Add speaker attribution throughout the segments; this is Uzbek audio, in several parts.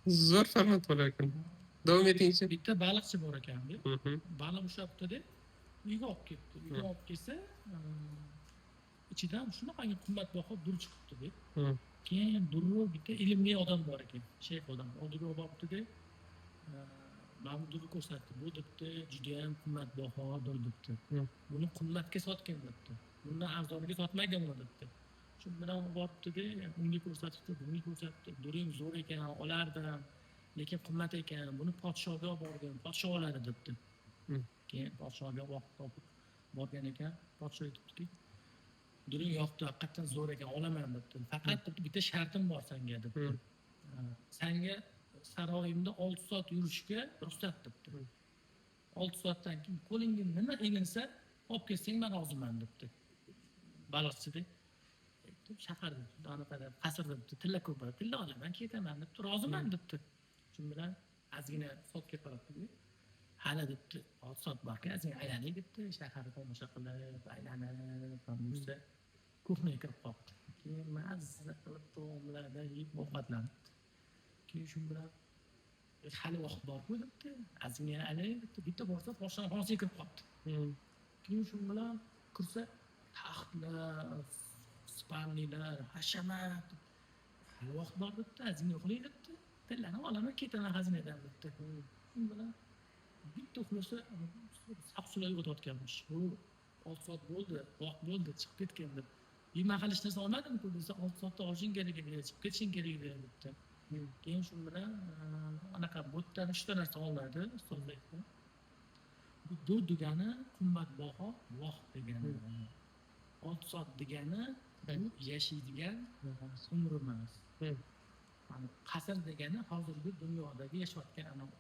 Speaker 1: Zo'r format bo'lar ekan. Davom etingchi.
Speaker 2: Bitta baliqchi bor ekan.
Speaker 1: Mhm.
Speaker 2: Baliq ushlabdi-da, uyga olib ketdi. Uyga olib kelsa, ichidan shunaqangi qimmatbaho dur chiqibdi. Keyin durni bitta ilmli odam bor ekan, shayx odam. Oldiga olib boribdi-da, mana bu durni ko'rsatdi. Bu debdi, judayam qimmatbaho dur debdi. Buni qimmatga sotgan debdi. Bundan arzoniga sotmagan buni debdi. Shu bilan boribdi-da, unga ko'rsatibdi, bunga ko'rsatdi. During zo'r ekan, olardim. Lekin qimmat ekan. Buni podshoga olib borgan, podsho oladi debdi. Keyin podshoga vaqt topib borgan ekan. Podsho aytibdiki, during yoqdi, haqiqatdan zo'r ekan, olaman debdi. Faqat bitta shartim bor senga debdi. Senga saroyimda 6 soat yurishga ruxsat debdi. 6 soatdan keyin qo'lingga nima ilinsa olib kelsang men roziman debdi. Baliqchidek shahar anaqa qasr debdi, tilla ko'p, tilla olaman, ketaman debdi, roziman debdi. Shu bilan ozgina soatga qarabdi. Hali debdi, 6 soat borki, ozgina aylanay debdi, shaharni tomosha qilib, aylanib, yursa kuxnaga kirib qolibdi. Keyin mazza qilib taomlarda yeb ovqatlanibdi. Keyin shu bilan hali vaqt bor-ku debdi, ozgina aylanay debdi, bitta borsa podshohxonasiga kirib qolibdi. Keyin shu bilan kirsa taxtlar, spalnilar, hashamat. Hali vaqt bor debdi, ozgina uxlay debdi. Tillani olaman, ketaman xazinadan debdi. Shu bilan bitta uxlasa saqsular o'tayotganmish. Bu 6 soat bo'ldi, vaqt bo'ldi, chiqib ketgan deb. Mahal hech narsa olmadimku desa, 6 soatda olishing kerak edi, chiqib ketishing kerak edi debdi. Keyin shu bilan anaqa bo'tdan 3 ta narsa oladi, ustoz aytdi. Bu degani qimmatbaho vaqt degani. 6 soat degani bu yashaydigan umr emas. Qasr degani hozirgi dunyodagi yashayotgan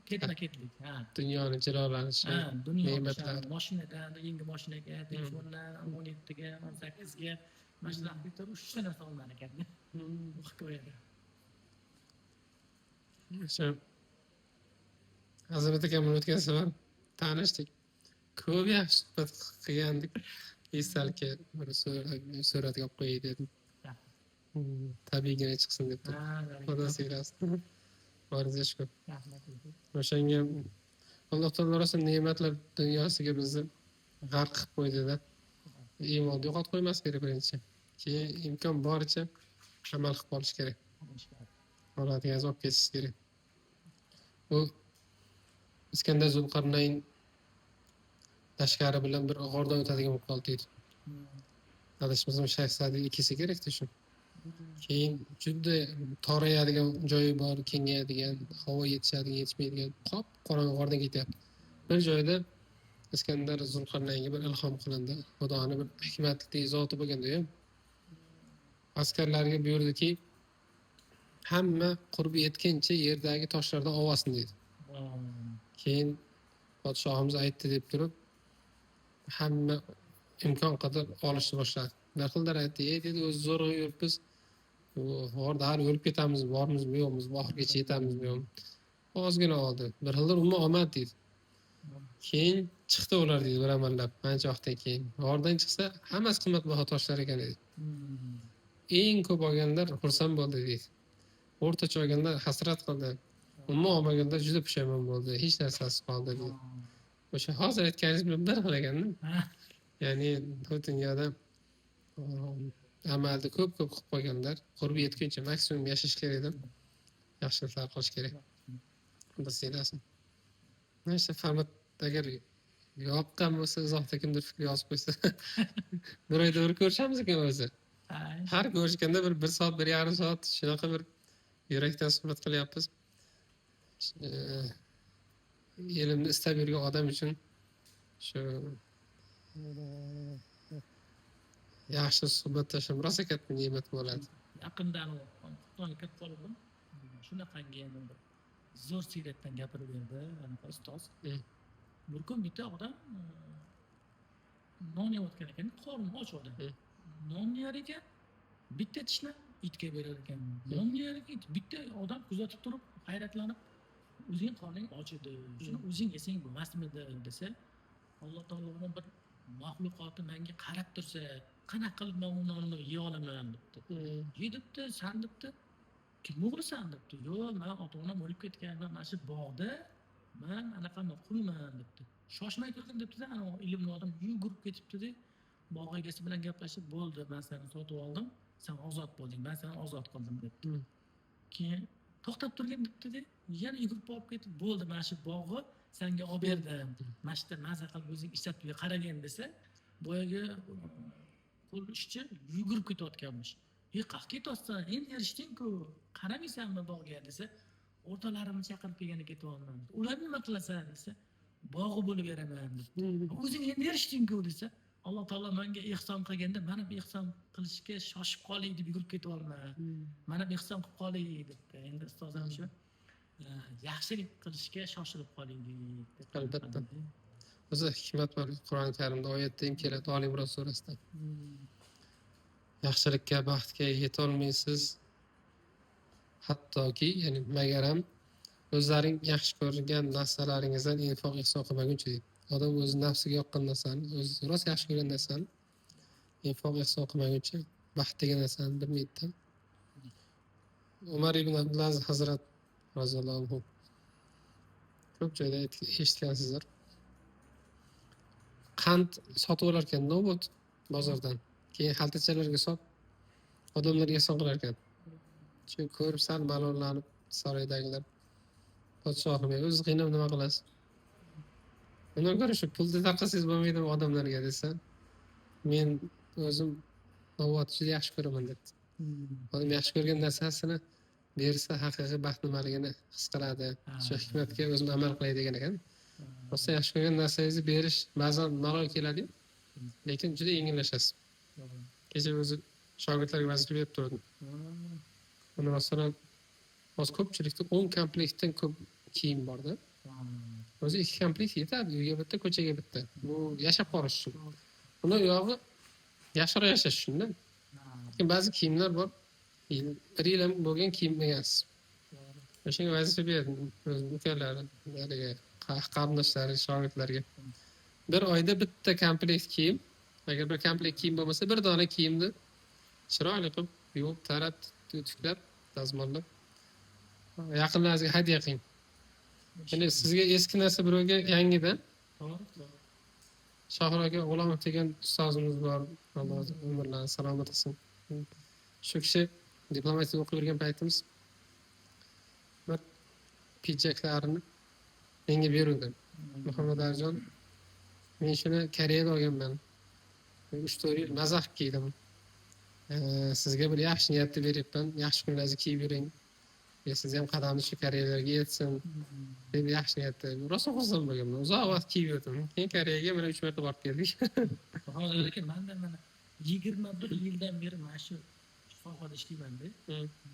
Speaker 2: ketma-ketlik.
Speaker 1: Dunyoni jilolanishi, ne'matlar.
Speaker 2: Mashinadan, yangi mashinaga, telefondan 17 ga, 18 ga mashinalar bitta 3 ta narsa olgan ekan. Bu hikoyada.
Speaker 1: O'sha Hazrat akam o'tgan safar tanishdik. Ko'p yaxshi suhbat qilgandik. Esdalika bir suratga olib qo'yay dedim. Tabiiygina chiqsin deb. Xudo siyrasin. Boriga shukur. O'shanga Alloh taolo rosa ne'matlar dunyosiga bizni g'arq qilib qo'ydida. Iymonni yo'qotib qo'ymas kerak birinchi. Keyin imkon boricha amal qilib qolish kerak. Oladigan olib ketish kerak. Bu Iskandar Zulqarnayn lashkari bilan bir g'ordan o'tadigan bo'lib qoldi deydi. Adashmasam Shahzada ikisi kerakda shu. Keyin juda torayadigan joyi bor, kengayadigan, havo yetishadigan, yetishmaydigan qop qorong'i g'ordan ketyapti. Bir joyda Iskandar Zulqarnaynga bir ilhom qilindi. Xudoning bir hikmatli zoti bo'lganda ham askarlarga buyurdiki, hamma qurbi yetgancha yerdagi toshlardan olsin dedi. Keyin podshohimiz aytdi deb turib, hamma imkon qadar olishni boshladi. Darxildar aytdi, dedi, o'zi zo'rg'a yuribmiz. G'orda hali o'lib ketamiz, bormizmi yo'qmiz, oxirigacha yetamizmi yo'qmi. Ozgina oldi. Bir xillar umuman omad deydi. Keyin chiqdi ular deydi, bir amallab, ancha vaqtdan keyin. G'ordan chiqsa, hammasi qimmatbaho toshlar ekan dedi. Eng ko'p olganlar xursand bo'ldi deydi. O'rtacha olganlar hasrat qildi. Umuman olmaganlar juda pushaymon bo'ldi. Hech narsasi qoldi deydi. O'sha hozir aytganingiz bilan bir xil ekanda. Ya'ni bu dunyoda amalda ko'p qilib qo'yganlar qurbi yetguncha maksimum yashash kerak deb yaxshiliklar qilish kerak. Xudo siylasin. Neyse format agar yoqqan bo'lsa, uzoqda kimdir fikr yozib qo'ysa, bir oyda bir ko'rishamiz ekan o'zi. Har ko'rishganda bir soat, 1,5 soat shunaqa bir yurakdan suhbat qilyapmiz. Ilmni istab yurgan odam uchun shu yaxshi suhbatlashib rosa katta ne'mat bo'ladi.
Speaker 2: Yaqindan Xitoyga ketib qoldim. Shunaqangi yana bir zo'r siyratdan gapirib berdi anaqa ustoz. Bir kun bitta odam non yeyotgan ekan, qorni och odam. Non yer ekan, bitta tishni itga berar ekan. Non yer ekan, bitta odam kuzatib turib hayratlanib, o'zing qorning och edi, shuni o'zing yesang bo'lmasmidi desa, Alloh taoloning bir maxluqoti menga qarab tursa, qanaqa qilib men u nonni yeya olaman debdi. Ye debdi, san debdi, kim o'g'lisan debdi. Yo'q, men ota-onam o'lib ketganman, mana shu bog'da men anaqani qulman debdi. Shoshmay turgin debdi-da, ana ilmli odam yugurib ketibdi-da. Bog' egasi bilan gaplashib, bo'ldi, men seni sotib oldim, sen ozod bo'lding, men seni ozod qildim debdi. Keyin to'xtab turgin debdi-da, yana yugurib borib ketib, bo'ldi, mana shu bog'ni senga olib berdim. Mana shu maza qilib o'zing ishlatib qaragin desa, boyagi qo'l ishchi yugurib ketayotganmish. Qayerga ketyapsan? Endi erishding-ku. Qaramaysanmi bog'ga desa, o'rtalarimni chaqirib kelganda ketyapman. Ular nima qilasan desa, bog'i bo'lib beraman debdi. O'zing endi erishding-ku desa, Alloh taolo menga ihson qilganda, men ham ihson qilishga shoshib qolay deb yugurib ketyapman. Men ham ihson qilib qolay debdi. Endi ustozim shu yaxshilik qilishga shoshilib qoling deb.
Speaker 1: Albatta. O'zi hikmat bor Qur'oni Karimda oyatda ham keladi Oli Imron surasida. Yaxshilikka, baxtga yetolmaysiz. Hattoki, ya'ni magaram o'zlaring yaxshi ko'rgan narsalaringizdan infoq ihson qilmaguncha deydi. Odam o'z nafsiga yoqqan narsani, o'zi rost yaxshi ko'rgan narsani infoq ihson qilmaguncha baxt degan narsani bilmaydi. Umar ibn Abdulaziz Hazrat roziyallohu anhu ko'p joyda eshitgansizlar. Qand sotib olar ekan Nobud bozordan. Keyin xaltachalarga solib odamlarga ihson qilar ekan. Chunki ko'rib sal malollanib saroydagilar podshohim o'zi qiynab nima qilasiz? Undan ko'ra shu pulni tarqasangiz bo'lmaydimi odamlarga desa, men o'zim Nobudni juda yaxshi ko'raman debdi. Odam yaxshi ko'rgan narsasini bersa haqiqiy baxt nimaligini his qiladi. Shu hikmatga o'zim amal qilay degan ekan. Rosa yaxshi ko'rgan narsangizni berish ba'zan malol keladi, lekin juda yengillashasiz. Kecha o'zi shogirdlarga vazifa berib turdim. Uni masalan, hozir ko'pchilikda 10 komplektdan ko'p kiyim borda. O'zi 2 komplekt yetadi, uyga bitta, ko'chaga bitta. Bu yashab qolish uchun. Uni yog'i yaxshiroq yashash uchun-da. Lekin ba'zi kiyimlar bor, 1 yil ham bo'lgan kiyim emas. O'shanga vazifa berdim o'zim ukalari, qarindoshlari, shogirdlarga. Bir oyda bitta komplekt kiyim, agar bir komplekt kiyim bo'lmasa, bir dona kiyimni chiroyli qilib yuvib, tarab, tuklab, dazmollab yaqinlaringizga hadya qiling. Ya'ni sizga eski narsa birovga yangidan. Shohir aka G'ulomov degan ustozimiz bor, Alloh umrlarini salomat qilsin. Shu kishi diplomatiya o'qib yurgan paytimiz bir pijaklarini menga beruvdi. Muhammad Arjon, men shuni Koreyada olganman. 3-4 yil mazax kiydim. Sizga bir yaxshi niyatda beryapman, yaxshi kunlaringizni kiyib yuring. Siz ham qadamni shu Koreyalarga yetsin deb yaxshi niyatda. Rosa xursand bo'lganman. Uzoq vaqt kiyib yurdim. Keyin Koreyaga mana 3 marta borib keldik.
Speaker 2: Hozirgi menda mana 21 yildan beri mana shu sohada ishlayman-da.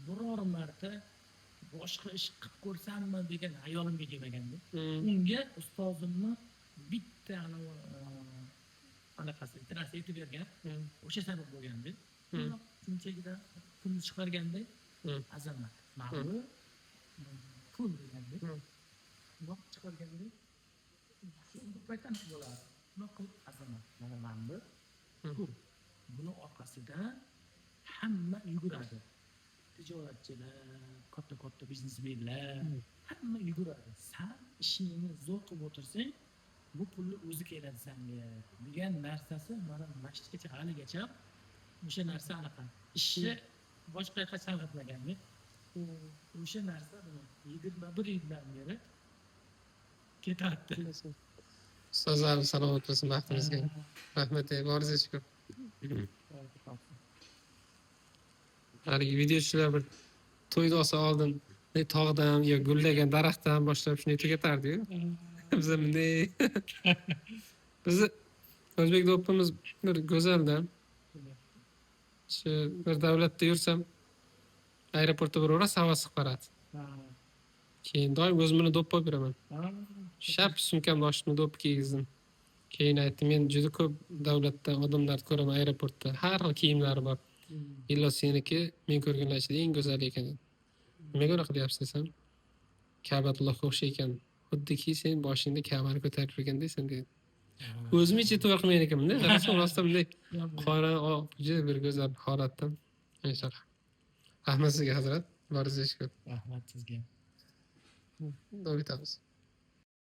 Speaker 2: Biror marta boshqa ish qilib ko'rsammi degan hayolimga kelmaganda. Unga ustozimni bitta anaqasi narsa aytib bergan. O'sha sabab bo'lganda. Shunchagida pul chiqarganda azamat. Ma'lum pul deganda. Vaqt chiqarganda bu paytdan bo'ladi. Nima qilib azamat. Mana bu pul. Buni orqasida hamma yuguradi. Tijoratchilar, katta biznesmenlar hamma yuguradi. Sen ishingni zo'r qilib o'tirsang, bu pulni o'zi keladi senga degan narsasi mana masjidgacha haligacha o'sha narsa anaqa. Ishni boshqa yoqqa chalg'itmaganda. O'sha narsa 21 yildan beri ketadi.
Speaker 1: Ustozlarimiz salomat bo'lsin baxtimizga. Rahmat, boringizga shukur. Haligi videochilar bir to'yda olsa oldin tog'dan yo gullagan daraxtdan boshlab shuni tugatardi-yu. Biz bunday bizni o'zbek do'ppimiz bir go'zalda. Shu bir davlatda yursam aeroportda birora havas qiladi. Keyin doim o'zimni do'pp olib beraman. Shap sumkamni ochdim, do'pp kiygizdim. Keyin aytdim, men juda ko'p davlatda odamlarni ko'raman aeroportda. Har xil kiyimlari bor. Illo seniki men ko'rganlar ichida eng go'zal ekan. Nimaga unaqa qilyapsiz desam, Ka'batullohga o'xshaykan. Xuddiki sen boshingda Ka'bani ko'tarib yurgandaysan dedi. O'zim hech e'tibor qilmagan ekanman-da. Qarasam rostdan bunday qora, juda bir go'zal holatda. Inshaalloh. Rahmat sizga hazrat. Barizga shukur.
Speaker 2: Rahmat sizga.
Speaker 1: Davom etamiz.